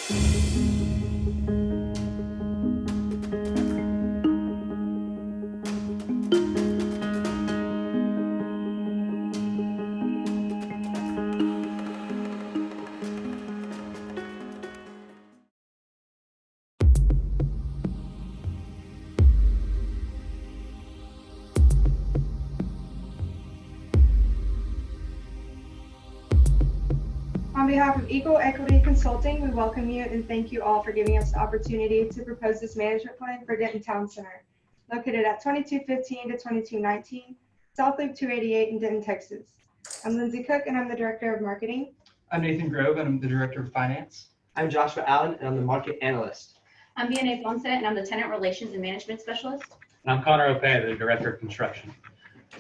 On behalf of Equal Equity Consulting, we welcome you and thank you all for giving us the opportunity to propose this management plan for Denton Town Center, located at 2215 to 2219, South Loop 288 in Denton, Texas. I'm Lindsay Cook and I'm the Director of Marketing. I'm Nathan Grove and I'm the Director of Finance. I'm Joshua Allen and I'm the Market Analyst. I'm Vianney Ponce and I'm the Tenant Relations and Management Specialist. And I'm Connor Opea, the Director of Construction.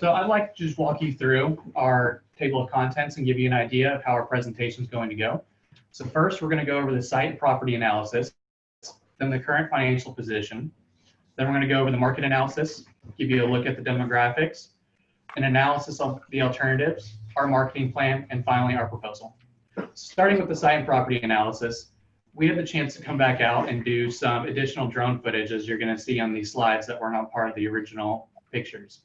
So I'd like to just walk you through our table of contents and give you an idea of how our presentation is going to go. So first, we're going to go over the site and property analysis, then the current financial position. Then we're going to go over the market analysis, give you a look at the demographics, an analysis of the alternatives, our marketing plan, and finally our proposal. Starting with the site and property analysis, we had the chance to come back out and do some additional drone footage, as you're going to see on these slides that were not part of the original pictures.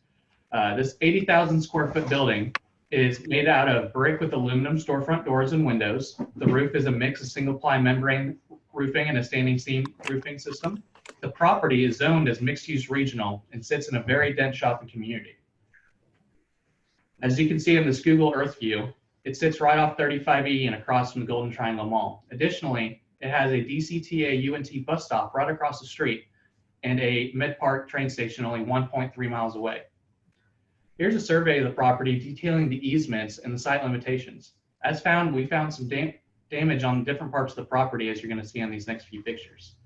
This 80,000 square foot building is made out of brick with aluminum storefront doors and windows. The roof is a mix of single ply membrane roofing and a standing seam roofing system. The property is zoned as mixed use regional and sits in a very dense shopping community. As you can see in this Google Earth view, it sits right off 35E and across from the Golden Triangle Mall. Additionally, it has a DCTA UNT bus stop right across the street and a Med Park train station only 1.3 miles away. Here's a survey of the property detailing the easements and the site limitations. As found, we found some damage on different parts of the property, as you're going to see on these next few pictures.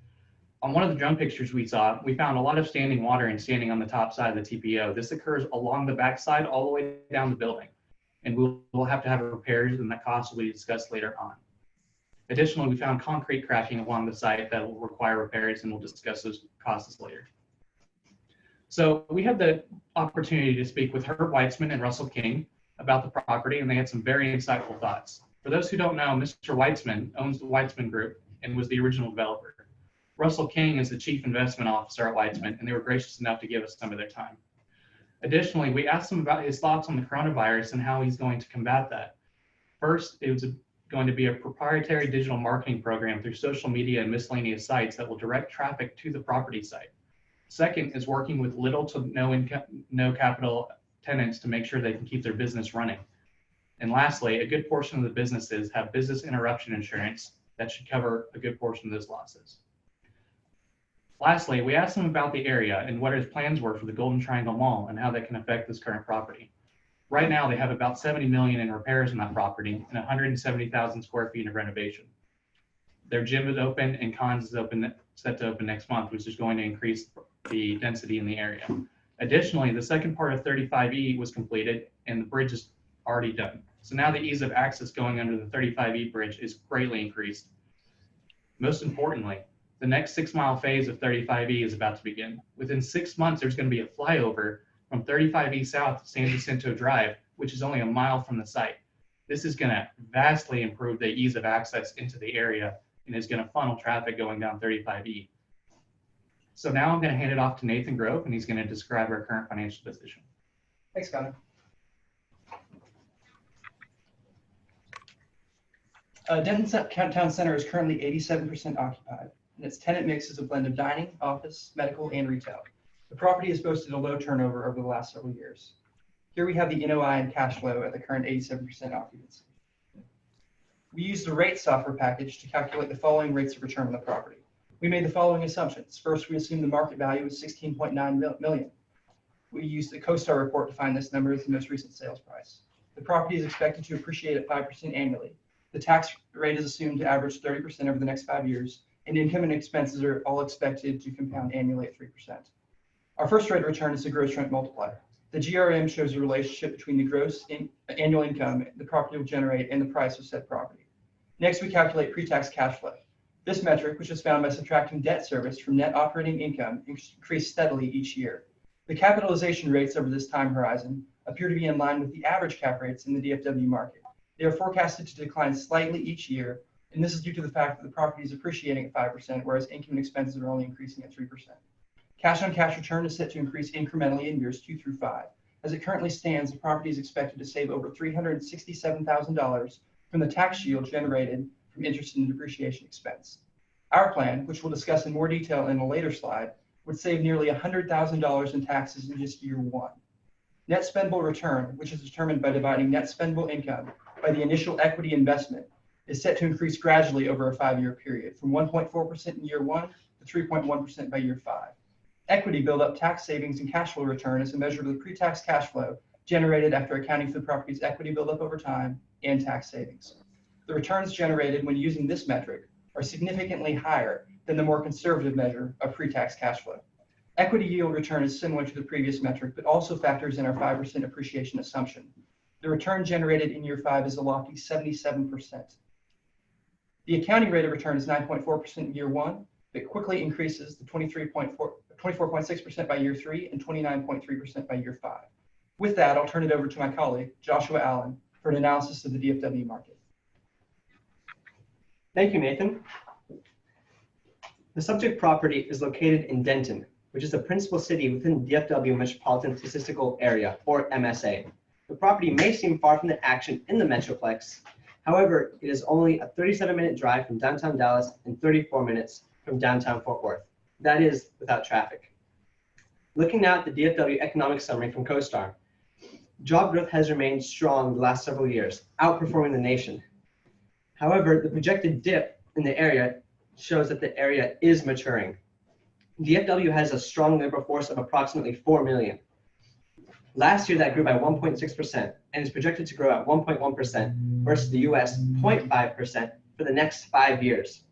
On one of the drone pictures we saw, we found a lot of standing water and standing on the top side of the TPO. This occurs along the backside all the way down the building, and we'll have to have repairs, and that cost will be discussed later on. Additionally, we found concrete cracking along the site that will require repairs, and we'll discuss those costs later. So we had the opportunity to speak with Herb Weitzman and Russell King about the property, and they had some very insightful thoughts. For those who don't know, Mr. Weitzman owns the Weitzman Group and was the original developer. Russell King is the Chief Investment Officer at Weitzman, and they were gracious enough to give us some of their time. Additionally, we asked him about his thoughts on the coronavirus and how he's going to combat that. First, it was going to be a proprietary digital marketing program through social media and miscellaneous sites that will direct traffic to the property site. Second is working with little to no capital tenants to make sure they can keep their business running. And lastly, a good portion of the businesses have business interruption insurance that should cover a good portion of those losses. Lastly, we asked them about the area and what his plans were for the Golden Triangle Mall and how that can affect this current property. Right now, they have about 70 million in repairs on that property and 170,000 square feet of renovation. Their gym is open and Cons is set to open next month, which is going to increase the density in the area. Additionally, the second part of 35E was completed and the bridge is already done. So now the ease of access going under the 35E bridge is greatly increased. Most importantly, the next 6-mile phase of 35E is about to begin. Within 6 months, there's going to be a flyover from 35E South to San Jacinto Drive, which is only a mile from the site. This is going to vastly improve the ease of access into the area and is going to funnel traffic going down 35E. So now I'm going to hand it off to Nathan Grove, and he's going to describe our current financial position. Thanks, Connor. Denton Town Center is currently 87% occupied, and its tenant mix is a blend of dining, office, medical, and retail. The property has boasted a low turnover over the last several years. Here we have the NOI and cash flow at the current 87% occupancy. We used the rate software package to calculate the following rates of return on the property. We made the following assumptions. First, we assumed the market value was $16.9 million. We used the CoStar report to find this number as the most recent sales price. The property is expected to appreciate at 5% annually. The tax rate is assumed to average 30% over the next 5 years, and income and expenses are all expected to compound annually at 3%. Our first rate of return is the gross rent multiplier. The GRM shows a relationship between the gross annual income the property will generate and the price of said property. Next, we calculate pre-tax cash flow. This metric, which is found by subtracting debt service from net operating income, increased steadily each year. The capitalization rates over this time horizon appear to be in line with the average cap rates in the DFW market. They are forecasted to decline slightly each year And this is due to the fact that the property is appreciating at 5%, whereas income and expenses are only increasing at 3%. Cash on cash return is set to increase incrementally in years 2 through 5. As it currently stands, the property is expected to save over $367,000 from the tax shield generated from interest and depreciation expense. Our plan, which we'll discuss in more detail in a later slide, would save nearly $100,000 in taxes in just year 1. Net spendable return, which is determined by dividing net spendable income by the initial equity investment, is set to increase gradually over a 5-year period, from 1.4% in year 1 to 3.1% by year 5. Equity buildup, tax savings, and cash flow return is a measure of the pre-tax cash flow generated after accounting for the property's equity buildup over time and tax savings. The returns generated when using this metric are significantly higher than the more conservative measure of pre-tax cash flow. Equity yield return is similar to the previous metric, but also factors in our 5% appreciation assumption. The return generated in year 5 is a lofty 77%. The accounting rate of return is 9.4% in year 1, but quickly increases to 24.6% by year 3 and 29.3% by year 5. With that, I'll turn it over to my colleague, Joshua Allen, for an analysis of the DFW market. Thank you, Nathan. The subject property is located in Denton, which is the principal city within the DFW Metropolitan Statistical Area, or MSA. The property may seem far from the action in the Metroplex. However, it is only a 37-minute drive from downtown Dallas and 34 minutes from downtown Fort Worth. That is without traffic. Looking now at the DFW economic summary from CoStar, job growth has remained strong the last several years, outperforming the nation. However, the projected dip in the area shows that the area is maturing. DFW has a strong labor force of approximately 4 million. Last year, that grew by 1.6% and is projected to grow at 1.1% versus the US 0.5% for the next 5 years.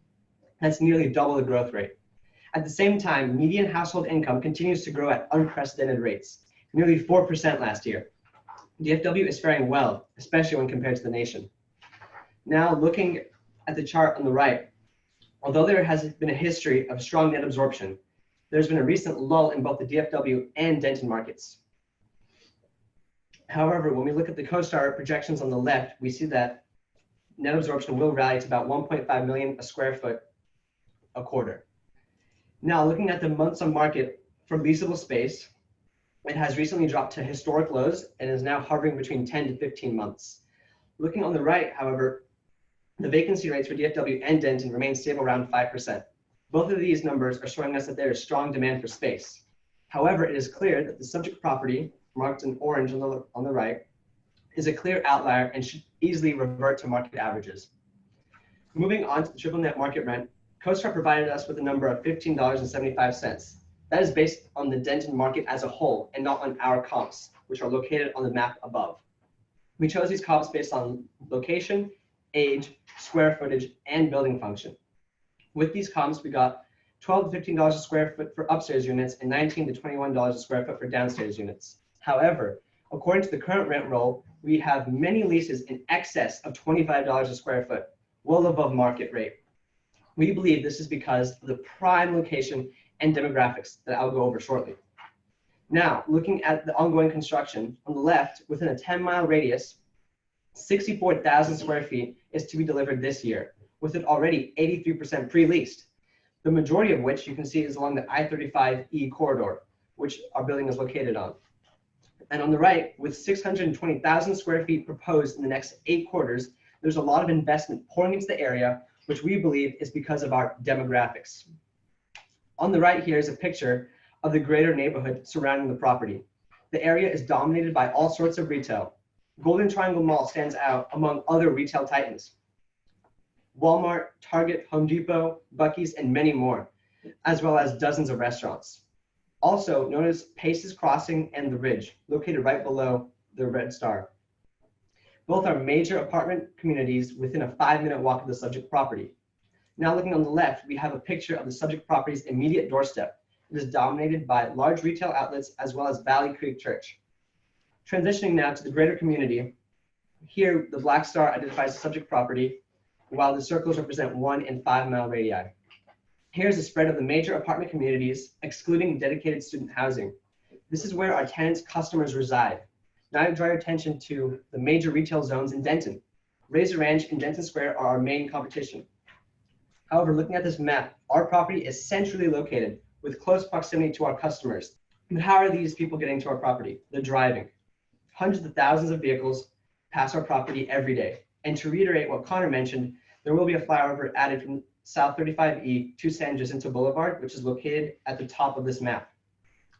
That's nearly double the growth rate. At the same time, median household income continues to grow at unprecedented rates, nearly 4% last year. DFW is faring well, especially when compared to the nation. Now, looking at the chart on the right, although there has been a history of strong net absorption, there's been a recent lull in both the DFW and Denton markets. However, when we look at the CoStar projections on the left, we see that net absorption will rally to about 1.5 million a square foot a quarter. Now, looking at the months on market for leasable space, it has recently dropped to historic lows and is now hovering between 10 to 15 months. Looking on the right, however, the vacancy rates for DFW and Denton remain stable around 5%. Both of these numbers are showing us that there is strong demand for space. However, it is clear that the subject property, marked in orange on the right, is a clear outlier and should easily revert to market averages. Moving on to the triple net market rent, CoStar provided us with a number of $15.75. That is based on the Denton market as a whole and not on our comps, which are located on the map above. We chose these comps based on location, age, square footage, and building function. With these comps, we got $12 to $15 a square foot for upstairs units and $19 to $21 a square foot for downstairs units. However, according to the current rent roll, we have many leases in excess of $25 a square foot, well above market rate. We believe this is because of the prime location and demographics that I'll go over shortly. Now, looking at the ongoing construction, on the left, within a 10-mile radius, 64,000 square feet is to be delivered this year, with it already 83% pre-leased, the majority of which you can see is along the I-35E corridor, which our building is located on. And on the right, with 620,000 square feet proposed in the next 8 quarters, there's a lot of investment pouring into the area, which we believe is because of our demographics. On the right here is a picture of the greater neighborhood surrounding the property. The area is dominated by all sorts of retail. Golden Triangle Mall stands out among other retail titans. Walmart, Target, Home Depot, Buc-ee's, and many more, as well as dozens of restaurants. Also, notice Pace's Crossing and The Ridge, located right below the red star. Both are major apartment communities within a 5-minute walk of the subject property. Now looking on the left, we have a picture of the subject property's immediate doorstep. It is dominated by large retail outlets as well as Valley Creek Church. Transitioning now to the greater community, here the black star identifies the subject property, while the circles represent 1 and 5 mile radii. Here's a spread of the major apartment communities, excluding dedicated student housing. This is where our tenants' customers reside. Now I draw your attention to the major retail zones in Denton. Razor Ranch and Denton Square are our main competition. However, looking at this map, our property is centrally located with close proximity to our customers. And how are these people getting to our property? They're driving. Hundreds of thousands of vehicles pass our property every day. And to reiterate what Connor mentioned, there will be a flyover added from South 35E to San Jacinto Boulevard, which is located at the top of this map.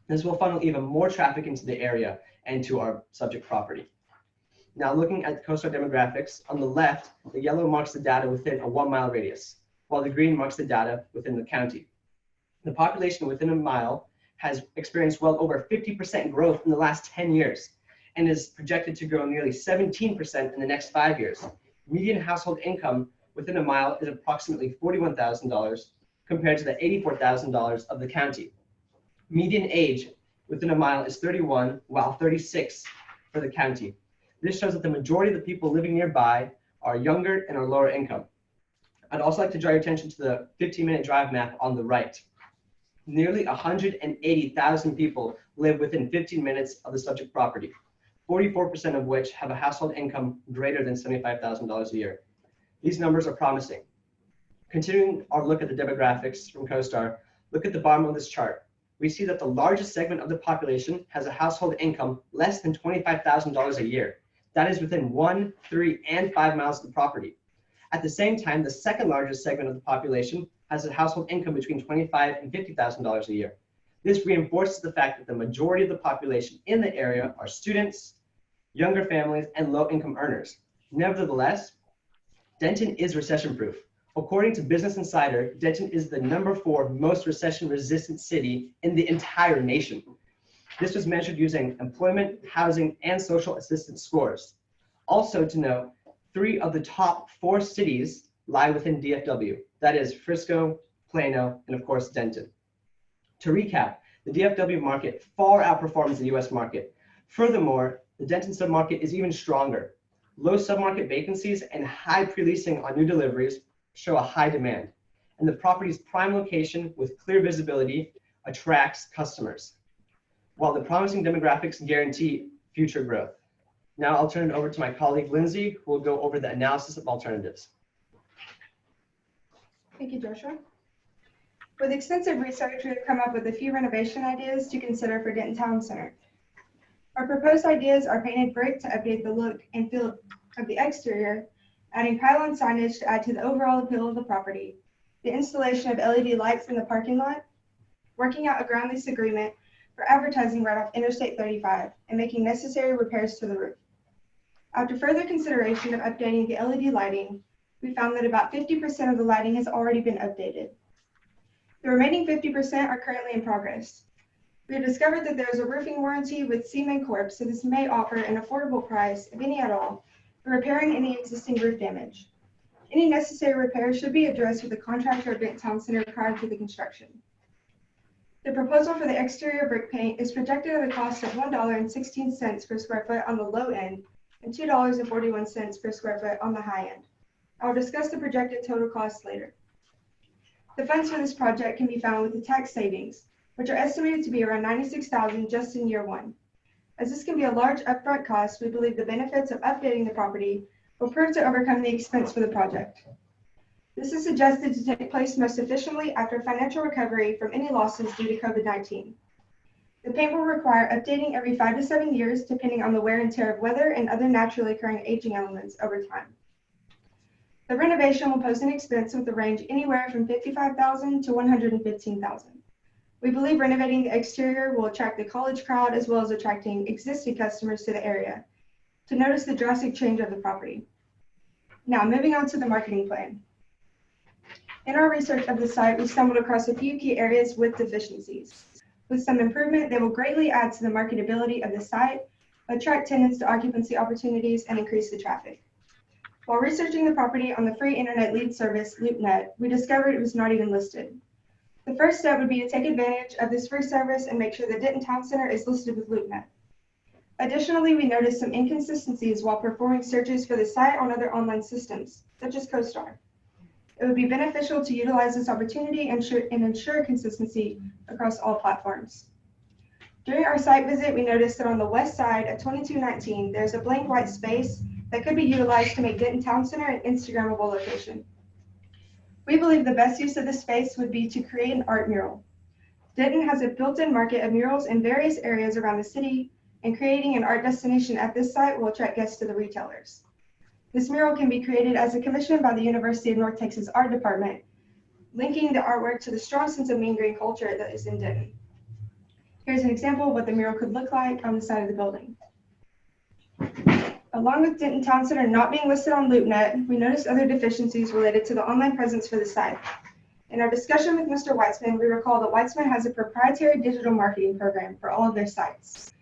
This will funnel even more traffic into the area and to our subject property. Now looking at the CoStar demographics, on the left, the yellow marks the data within a 1 mile radius, while the green marks the data within the county. The population within a mile has experienced well over 50% growth in the last 10 years and is projected to grow nearly 17% in the next 5 years. Median household income within a mile is approximately $41,000 compared to the $84,000 of the county. Median age within a mile is 31, while 36 for the county. This shows that the majority of the people living nearby are younger and are lower income. I'd also like to draw your attention to the 15-minute drive map on the right. Nearly 180,000 people live within 15 minutes of the subject property, 44% of which have a household income greater than $75,000 a year. These numbers are promising. Continuing our look at the demographics from CoStar, look at the bottom of this chart. We see that the largest segment of the population has a household income less than $25,000 a year. That is within 1, 3, and 5 miles of the property. At the same time, the second largest segment of the population has a household income between $25,000 and $50,000 a year. This reinforces the fact that the majority of the population in the area are students, younger families, and low-income earners. Nevertheless, Denton is recession-proof. According to Business Insider, Denton is the #4 most recession-resistant city in the entire nation. This was measured using employment, housing, and social assistance scores. Also to note, 3 of the top 4 cities lie within DFW. That is Frisco, Plano, and of course, Denton. To recap, the DFW market far outperforms the US market. Furthermore, the Denton submarket is even stronger. Low submarket vacancies and high pre-leasing on new deliveries show a high demand. And the property's prime location with clear visibility attracts customers, while the promising demographics guarantee future growth. Now I'll turn it over to my colleague, Lindsay, who will go over the analysis of alternatives. Thank you, Joshua. With extensive research, we have come up with a few renovation ideas to consider for Denton Town Center. Our proposed ideas are painted brick to update the look and feel of the exterior, adding pylon signage to add to the overall appeal of the property, the installation of LED lights in the parking lot, working out a ground lease agreement for advertising right off Interstate 35, and making necessary repairs to the roof. After further consideration of updating the LED lighting, we found that about 50% of the lighting has already been updated. The remaining 50% are currently in progress. We have discovered that there is a roofing warranty with Seaman Corp, so this may offer an affordable price, if any at all, for repairing any existing roof damage. Any necessary repairs should be addressed with the contractor of Denton Town Center prior to the construction. The proposal for the exterior brick paint is projected at a cost of $1.16 per square foot on the low end and $2.41 per square foot on the high end. I will discuss the projected total cost later. The funds for this project can be found with the tax savings, which are estimated to be around $96,000 just in year 1. As this can be a large upfront cost, we believe the benefits of updating the property will prove to overcome the expense for the project. This is suggested to take place most efficiently after financial recovery from any losses due to COVID-19. The paint will require updating every 5 to 7 years, depending on the wear and tear of weather and other naturally occurring aging elements over time. The renovation will pose an expense with a range anywhere from $55,000 to $115,000. We believe renovating the exterior will attract the college crowd as well as attracting existing customers to the area to notice the drastic change of the property. Now, moving on to the marketing plan. In our research of the site, we stumbled across a few key areas with deficiencies. With some improvement, they will greatly add to the marketability of the site, attract tenants to occupancy opportunities, and increase the traffic. While researching the property on the free internet lead service, LoopNet, we discovered it was not even listed. The first step would be to take advantage of this free service and make sure that Denton Town Center is listed with LoopNet. Additionally, we noticed some inconsistencies while performing searches for the site on other online systems, such as CoStar. It would be beneficial to utilize this opportunity and ensure consistency across all platforms. During our site visit, we noticed that on the west side of 2219, there's a blank white space that could be utilized to make Denton Town Center an Instagrammable location. We believe the best use of this space would be to create an art mural. Denton has a built-in market of murals in various areas around the city, and creating an art destination at this site will attract guests to the retailers. This mural can be created as a commission by the University of North Texas Art Department, linking the artwork to the strong sense of mean green culture that is in Denton. Here's an example of what the mural could look like on the side of the building. Along with Denton Town Center not being listed on LoopNet, we noticed other deficiencies related to the online presence for the site. In our discussion with Mr. Weitzman, we recall that Weitzman has a proprietary digital marketing program for all of their sites.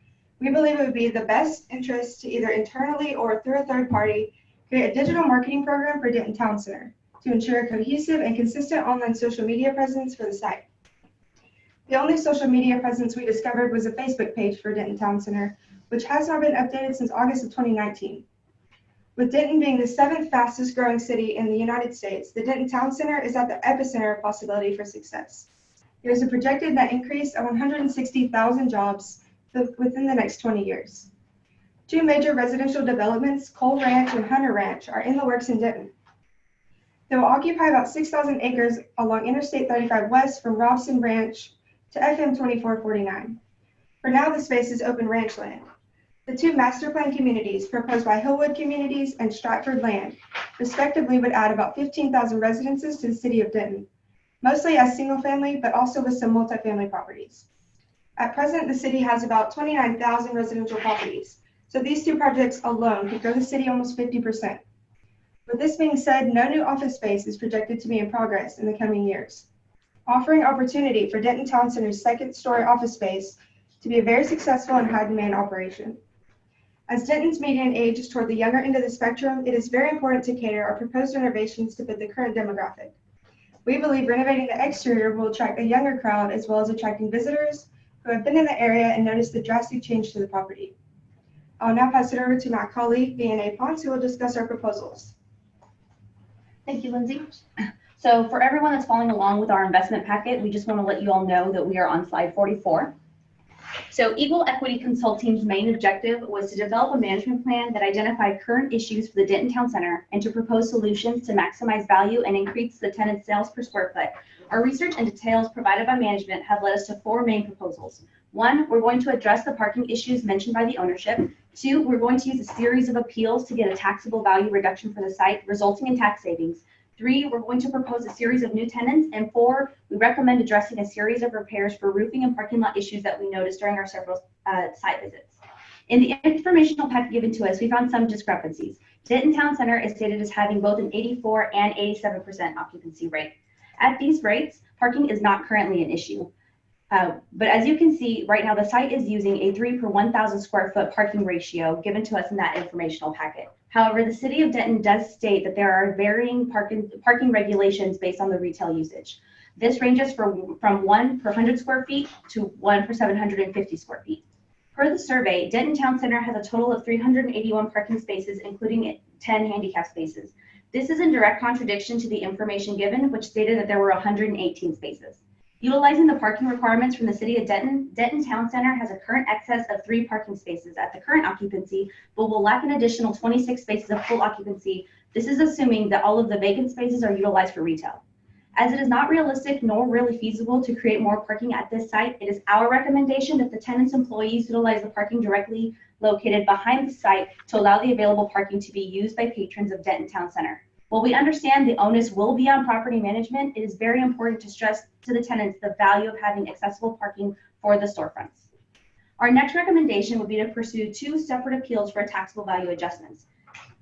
We believe it would be the best interest to either internally or through a third party create a digital marketing program for Denton Town Center to ensure a cohesive and consistent online social media presence for the site. The only social media presence we discovered was a Facebook page for Denton Town Center, which has not been updated since August of 2019. With Denton being the 7th fastest growing city in the United States, the Denton Town Center is at the epicenter of possibility for success. There is a projected net increase of 160,000 jobs within the next 20 years. 2 major residential developments, Cole Ranch and Hunter Ranch, are in the works in Denton. They will occupy about 6,000 acres along Interstate 35 West from Robson Ranch to FM 2449. For now, the space is open ranch land. The 2 master plan communities proposed by Hillwood Communities and Stratford Land, respectively, would add about 15,000 residences to the city of Denton, mostly as single family, but also with some multifamily properties. At present, the city has about 29,000 residential properties, so these 2 projects alone could grow the city almost 50%. With this being said, no new office space is projected to be in progress in the coming years, offering opportunity for Denton Town Center's 2nd-story office space to be a very successful and high-demand operation. As Denton's median age is toward the younger end of the spectrum, it is very important to cater our proposed renovations to fit the current demographic. We believe renovating the exterior will attract a younger crowd as well as attracting visitors who have been in the area and noticed the drastic change to the property. I'll now pass it over to my colleague, V&A Ponce, who will discuss our proposals. Thank you, Lindsay. So for everyone that's following along with our investment packet, we just want to let you all know that we are on slide 44. So Equal Equity Consulting's main objective was to develop a management plan that identified current issues for the Denton Town Center and to propose solutions to maximize value and increase the tenant sales per square foot. Our research and details provided by management have led us to 4 main proposals. 1, we're going to address the parking issues mentioned by the ownership. 2, we're going to use a series of appeals to get a taxable value reduction for the site, resulting in tax savings. 3, we're going to propose a series of new tenants. And 4, we recommend addressing a series of repairs for roofing and parking lot issues that we noticed during our several site visits. In the informational packet given to us, we found some discrepancies. Denton Town Center is stated as having both an 84 and 87% occupancy rate. At these rates, parking is not currently an issue. But as you can see, right now the site is using a 3 per 1,000 square foot parking ratio given to us in that informational packet. However, the city of Denton does state that there are varying parking regulations based on the retail usage. This ranges from 1 per 100 square feet to 1 per 750 square feet. Per the survey, Denton Town Center has a total of 381 parking spaces, including 10 handicap spaces. This is in direct contradiction to the information given, which stated that there were 118 spaces. Utilizing the parking requirements from the city of Denton, Denton Town Center has a current excess of 3 parking spaces at the current occupancy, but will lack an additional 26 spaces of full occupancy. This is assuming that all of the vacant spaces are utilized for retail. As it is not realistic nor really feasible to create more parking at this site, it is our recommendation that the tenant's employees utilize the parking directly located behind the site to allow the available parking to be used by patrons of Denton Town Center. While we understand the onus will be on property management, it is very important to stress to the tenants the value of having accessible parking for the storefronts. Our next recommendation would be to pursue 2 separate appeals for taxable value adjustments.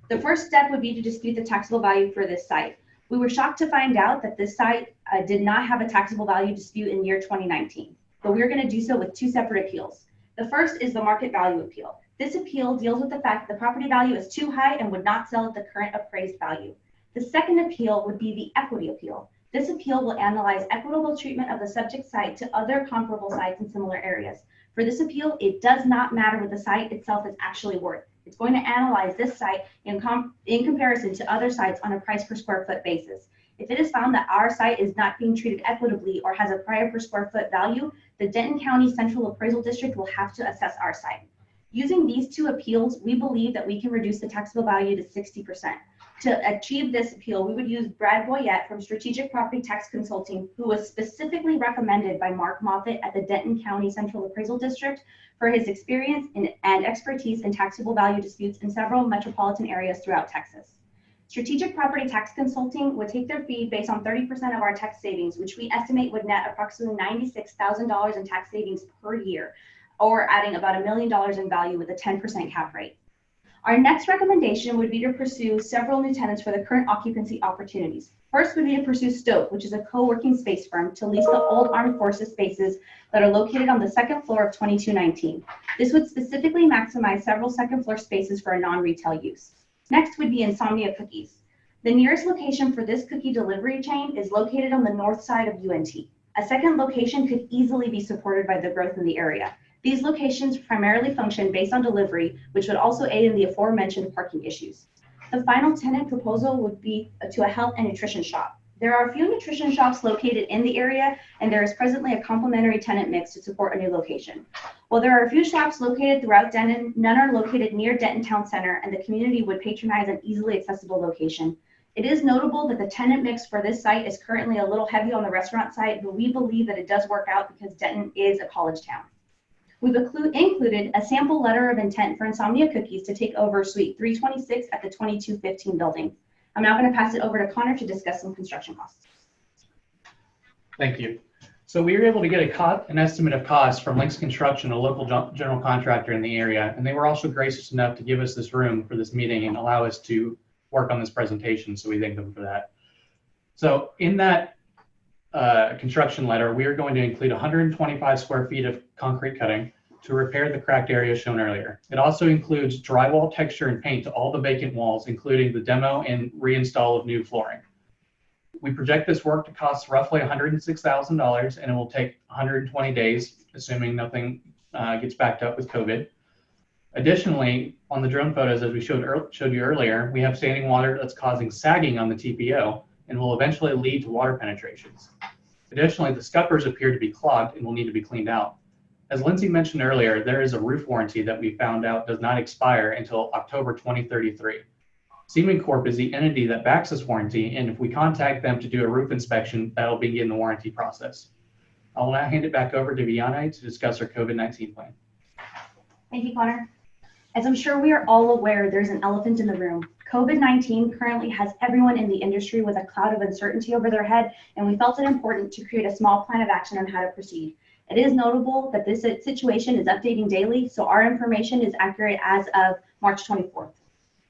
The first step would be to dispute the taxable value for this site. We were shocked to find out that this site did not have a taxable value dispute in year 2019, but we're going to do so with 2 separate appeals. The first is the market value appeal. This appeal deals with the fact that the property value is too high and would not sell at the current appraised value. The second appeal would be the equity appeal. This appeal will analyze equitable treatment of the subject site to other comparable sites in similar areas. For this appeal, it does not matter what the site itself is actually worth. It's going to analyze this site in comparison to other sites on a price per square foot basis. If it is found that our site is not being treated equitably or has a price per square foot value, the Denton County Central Appraisal District will have to assess our site. Using these 2 appeals, we believe that we can reduce the taxable value to 60%. To achieve this appeal, we would use Brad Boyette from Strategic Property Tax Consulting, who was specifically recommended by Mark Moffett at the Denton County Central Appraisal District for his experience and expertise in taxable value disputes in several metropolitan areas throughout Texas. Strategic Property Tax Consulting would take their fee based on 30% of our tax savings, which we estimate would net approximately $96,000 in tax savings per year, or adding about $1 million in value with a 10% cap rate. Our next recommendation would be to pursue several new tenants for the current occupancy opportunities. First would be to pursue Stoke, which is a co-working space firm, to lease the old Armed Forces spaces that are located on the second floor of 2219. This would specifically maximize several second floor spaces for a non-retail use. Next would be Insomnia Cookies. The nearest location for this cookie delivery chain is located on the north side of UNT. A second location could easily be supported by the growth in the area. These locations primarily function based on delivery, which would also aid in the aforementioned parking issues. The final tenant proposal would be to a health and nutrition shop. There are a few nutrition shops located in the area, and there is presently a complementary tenant mix to support a new location. While there are a few shops located throughout Denton, none are located near Denton Town Center, and the community would patronize an easily accessible location. It is notable that the tenant mix for this site is currently a little heavy on the restaurant side, but we believe that it does work out because Denton is a college town. We've included a sample letter of intent for Insomnia Cookies to take over Suite 326 at the 2215 building. I'm now going to pass it over to Connor to discuss some construction costs. Thank you. So we were able to get an estimate of cost from Links Construction, a local general contractor in the area, and they were also gracious enough to give us this room for this meeting and allow us to work on this presentation, so we thank them for that. So in that construction letter, we are going to include 125 square feet of concrete cutting to repair the cracked area shown earlier. It also includes drywall texture and paint to all the vacant walls, including the demo and reinstall of new flooring. We project this work to cost roughly $106,000, and it will take 120 days, assuming nothing gets backed up with COVID. Additionally, on the drone photos, as we showed you earlier, we have standing water that's causing sagging on the TPO and will eventually lead to water penetrations. Additionally, the scuppers appear to be clogged and will need to be cleaned out. As Lindsay mentioned earlier, there is a roof warranty that we found out does not expire until October 2033. Seaman Corp is the entity that backs this warranty, and if we contact them to do a roof inspection, that'll begin the warranty process. I will now hand it back over to Vianney to discuss our COVID-19 plan. Thank you, Connor. As I'm sure we are all aware, there's an elephant in the room. COVID-19 currently has everyone in the industry with a cloud of uncertainty over their head, and we felt it important to create a small plan of action on how to proceed. It is notable that this situation is updating daily, so our information is accurate as of March 24th.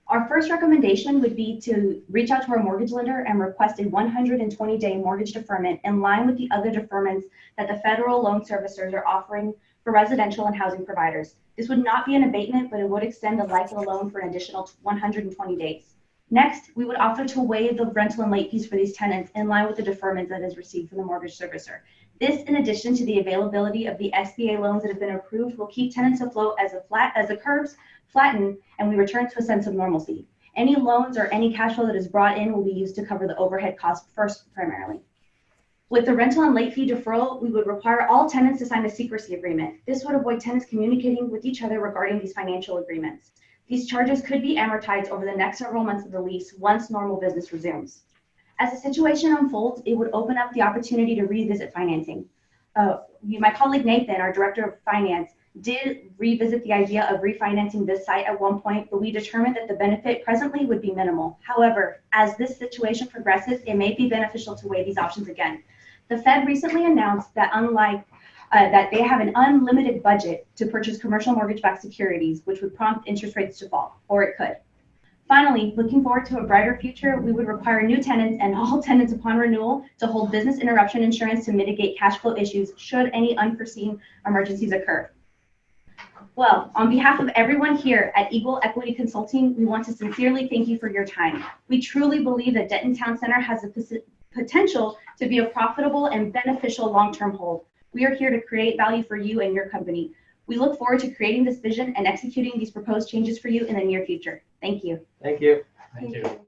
Our first recommendation would be to reach out to our mortgage lender and request a 120-day mortgage deferment in line with the other deferments that the federal loan servicers are offering for residential and housing providers. This would not be an abatement, but it would extend the life of the loan for an additional 120 days. Next, we would offer to waive the rental and late fees for these tenants in line with the deferment that is received from the mortgage servicer. This, in addition to the availability of the SBA loans that have been approved, will keep tenants afloat as the curves flatten and we return to a sense of normalcy. Any loans or any cash flow that is brought in will be used to cover the overhead costs first, primarily. With the rental and late fee deferral, we would require all tenants to sign a secrecy agreement. This would avoid tenants communicating with each other regarding these financial agreements. These charges could be amortized over the next several months of the lease once normal business resumes. As the situation unfolds, it would open up the opportunity to revisit financing. My colleague Nathan, our director of finance, did revisit the idea of refinancing this site at one point, but we determined that the benefit presently would be minimal. However, as this situation progresses, it may be beneficial to weigh these options again. The Fed recently announced that that they have an unlimited budget to purchase commercial mortgage-backed securities, which would prompt interest rates to fall, or it could. Finally, looking forward to a brighter future, we would require new tenants and all tenants upon renewal to hold business interruption insurance to mitigate cash flow issues should any unforeseen emergencies occur. Well, on behalf of everyone here at Eagle Equity Consulting, we want to sincerely thank you for your time. We truly believe that Denton Town Center has the potential to be a profitable and beneficial long-term hold. We are here to create value for you and your company. We look forward to creating this vision and executing these proposed changes for you in the near future. Thank you. Thank you. Thank you.